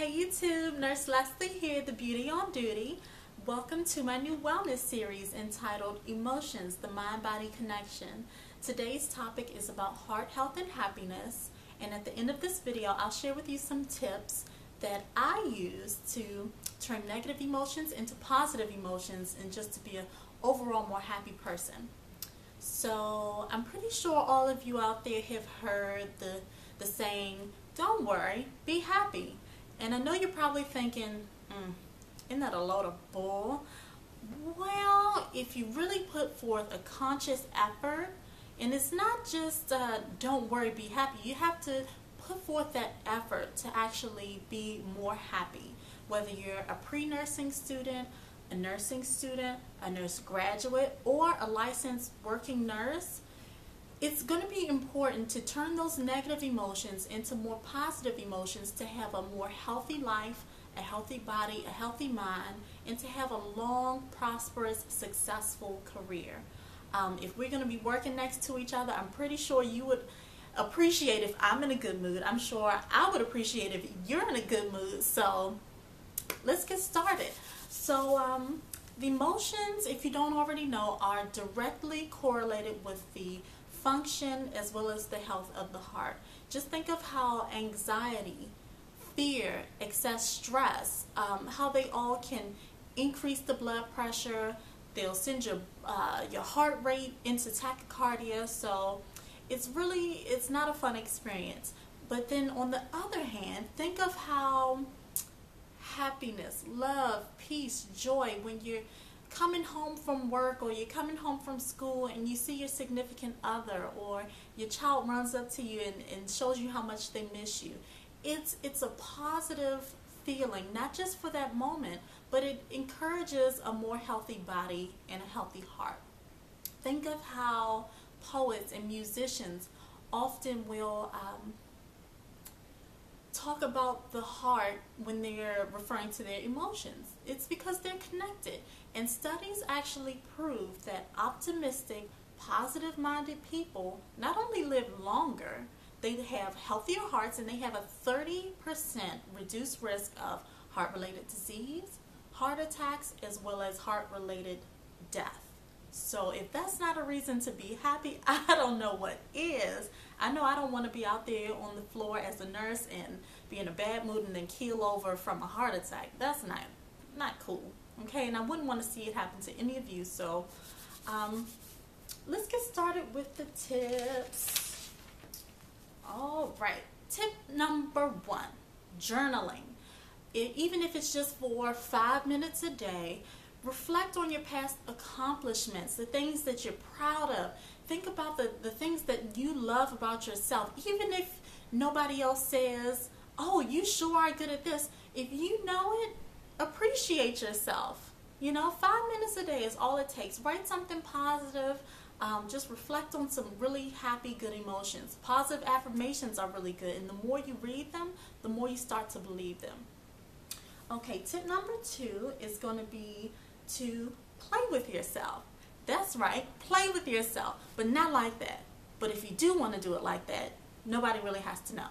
Hey YouTube, Nurse Leslie here, The Beauty on Duty. Welcome to my new wellness series entitled Emotions, the Mind-Body Connection. Today's topic is about heart health and happiness, and at the end of this video I'll share with you some tips that I use to turn negative emotions into positive emotions and just to be an overall more happy person. So I'm pretty sure all of you out there have heard the saying, don't worry, be happy. And I know you're probably thinking, isn't that a load of bull? Well, if you really put forth a conscious effort, and it's not just don't worry, be happy. You have to put forth that effort to actually be more happy. Whether you're a pre-nursing student, a nursing student, a nurse graduate, or a licensed working nurse, it's going to be important to turn those negative emotions into more positive emotions to have a more healthy life, a healthy body, a healthy mind, and to have a long, prosperous, successful career. If we're going to be working next to each other, I'm pretty sure you would appreciate if I'm in a good mood. I'm sure I would appreciate if you're in a good mood. So let's get started. So the emotions, if you don't already know, are directly correlated with the function as well as the health of the heart. Just think of how anxiety, fear, excess stress, how they all can increase the blood pressure. They'll send your heart rate into tachycardia. So it's not a fun experience. But then on the other hand, think of how happiness, love, peace, joy, when you're coming home from work or you're coming home from school and you see your significant other or your child runs up to you and shows you how much they miss you. It's a positive feeling, not just for that moment, but it encourages a more healthy body and a healthy heart. Think of how poets and musicians often will talk about the heart when they're referring to their emotions. It's because they're connected. And studies actually prove that optimistic, positive-minded people not only live longer, they have healthier hearts and they have a 30% reduced risk of heart-related disease, heart attacks, as well as heart-related death. So if that's not a reason to be happy, I don't know what is. I know I don't want to be out there on the floor as a nurse and be in a bad mood and then keel over from a heart attack. That's not cool. Okay, and I wouldn't want to see it happen to any of you. So let's get started with the tips. All right, tip number 1, journaling. Even if it's just for 5 minutes a day, reflect on your past accomplishments, the things that you're proud of. Think about the things that you love about yourself. Even if nobody else says, oh, you sure are good at this. If you know it, appreciate yourself. 5 minutes a day is all it takes. Write something positive. Just reflect on some really happy, good emotions. Positive affirmations are really good, and the more you read them, the more you start to believe them. Okay, tip number 2 is going to be to play with yourself. That's right, play with yourself, but not like that. But if you do want to do it like that, nobody really has to know.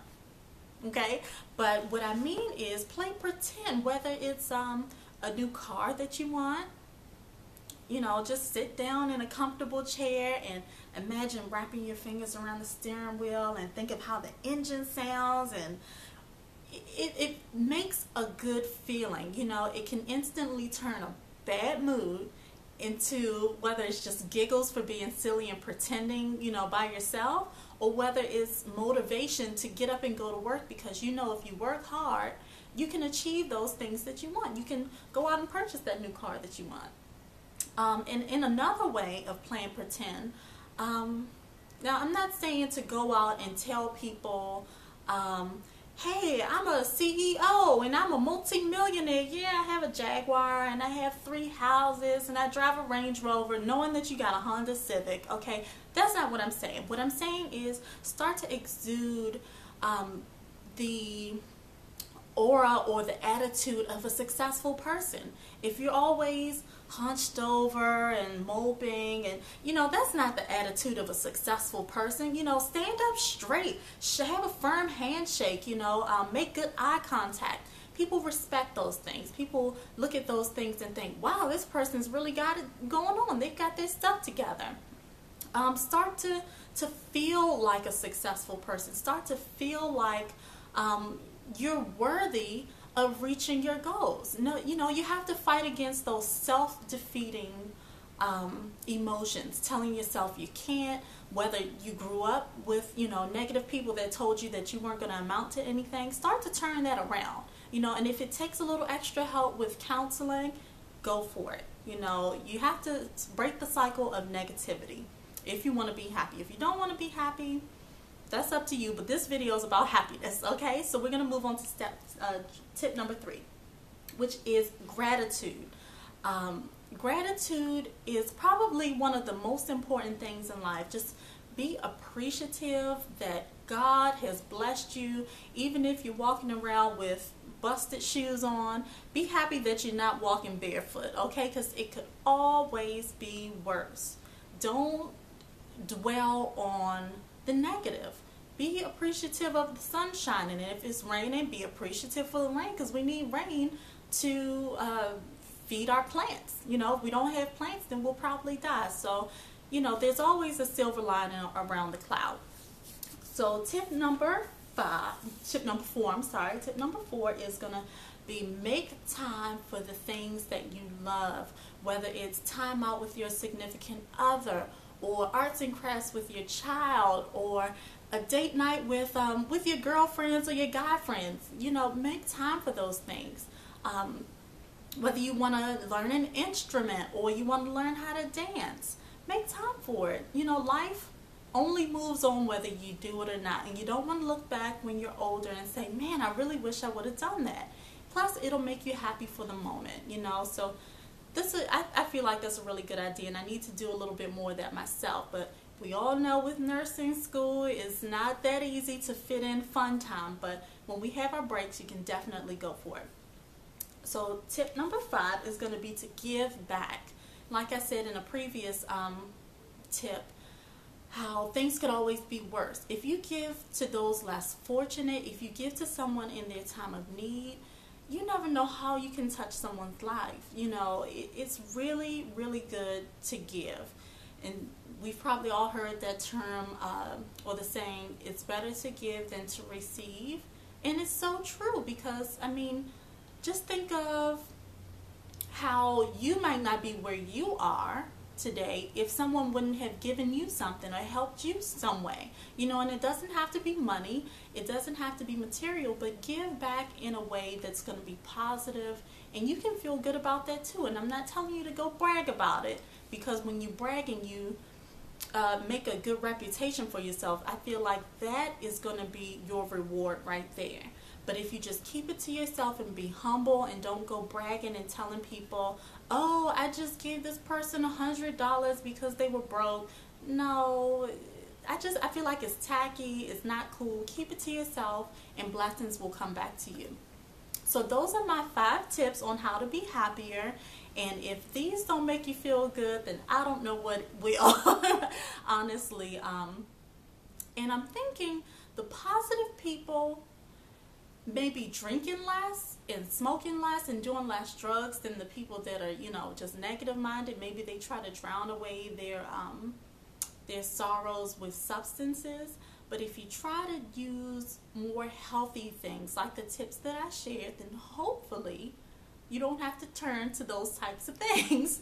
Okay, but what I mean is play pretend, whether it's a new car that you want. Just sit down in a comfortable chair and imagine wrapping your fingers around the steering wheel and think of how the engine sounds, and it makes a good feeling. It can instantly turn a bad mood into, whether it's just giggles for being silly and pretending, by yourself, or whether it's motivation to get up and go to work, because if you work hard, you can achieve those things that you want. You can go out and purchase that new car that you want. And in another way of playing pretend, now I'm not saying to go out and tell people, hey, I'm a CEO and I'm a multi-millionaire. Yeah, I have a Jaguar and I have 3 houses and I drive a Range Rover, knowing that you got a Honda Civic. Okay, that's not what I'm saying. What I'm saying is start to exude the aura or the attitude of a successful person. If you're always hunched over and moping, and that's not the attitude of a successful person. Stand up straight, have a firm handshake, make good eye contact. People respect those things. People look at those things and think, wow, this person's really got it going on. They've got their stuff together. Start to feel like a successful person. Start to feel like you're worthy of reaching your goals. You have to fight against those self-defeating emotions, telling yourself you can't, whether you grew up with, negative people that told you that you weren't going to amount to anything. Start to turn that around, and if it takes a little extra help with counseling, go for it. You have to break the cycle of negativity if you want to be happy. If you don't want to be happy, that's up to you, but this video is about happiness, okay? So we're going to move on to tip number 3, which is gratitude. Gratitude is probably one of the most important things in life. Just be appreciative that God has blessed you. Even if you're walking around with busted shoes on, be happy that you're not walking barefoot, okay? Because it could always be worse. Don't dwell on the negative. Be appreciative of the sun shining, and if it's raining, be appreciative for the rain, because we need rain to feed our plants. If we don't have plants, then we'll probably die. So there's always a silver lining around the cloud. So tip number 4 is gonna be make time for the things that you love, whether it's time out with your significant other, or arts and crafts with your child, or a date night with your girlfriends or your guy friends. Make time for those things. Whether you want to learn an instrument or you want to learn how to dance, make time for it. Life only moves on whether you do it or not, and you don't want to look back when you're older and say, man, I really wish I would have done that. Plus, it'll make you happy for the moment, so I feel like that's a really good idea, and I need to do a little bit more of that myself. But we all know with nursing school, it's not that easy to fit in fun time, but when we have our breaks, you can definitely go for it. So tip number 5 is going to be to give back. Like I said in a previous tip, how things could always be worse. If you give to those less fortunate, if you give to someone in their time of need, you never know how you can touch someone's life. It's really, really good to give. And we've probably all heard that term or the saying, it's better to give than to receive. And it's so true, because, just think of how you might not be where you are today if someone wouldn't have given you something or helped you some way. And it doesn't have to be money, it doesn't have to be material, but give back in a way that's going to be positive, and you can feel good about that too. And I'm not telling you to go brag about it, because when you brag and you make a good reputation for yourself, I feel like that is going to be your reward right there. But if you just keep it to yourself and be humble and don't go bragging and telling people, oh, I just gave this person $100 because they were broke. No, I feel like it's tacky, it's not cool. Keep it to yourself and blessings will come back to you. So those are my 5 tips on how to be happier. And if these don't make you feel good, then I don't know what will, honestly. And I'm thinking the positive people maybe drinking less and smoking less and doing less drugs than the people that are, just negative minded. Maybe they try to drown away their sorrows with substances. But if you try to use more healthy things like the tips that I shared, then hopefully you don't have to turn to those types of things,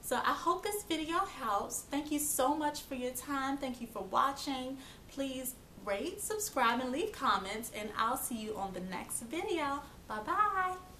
So I hope this video helps. Thank you so much for your time. Thank you for watching. Please rate, subscribe, and leave comments, and I'll see you on the next video. Bye-bye.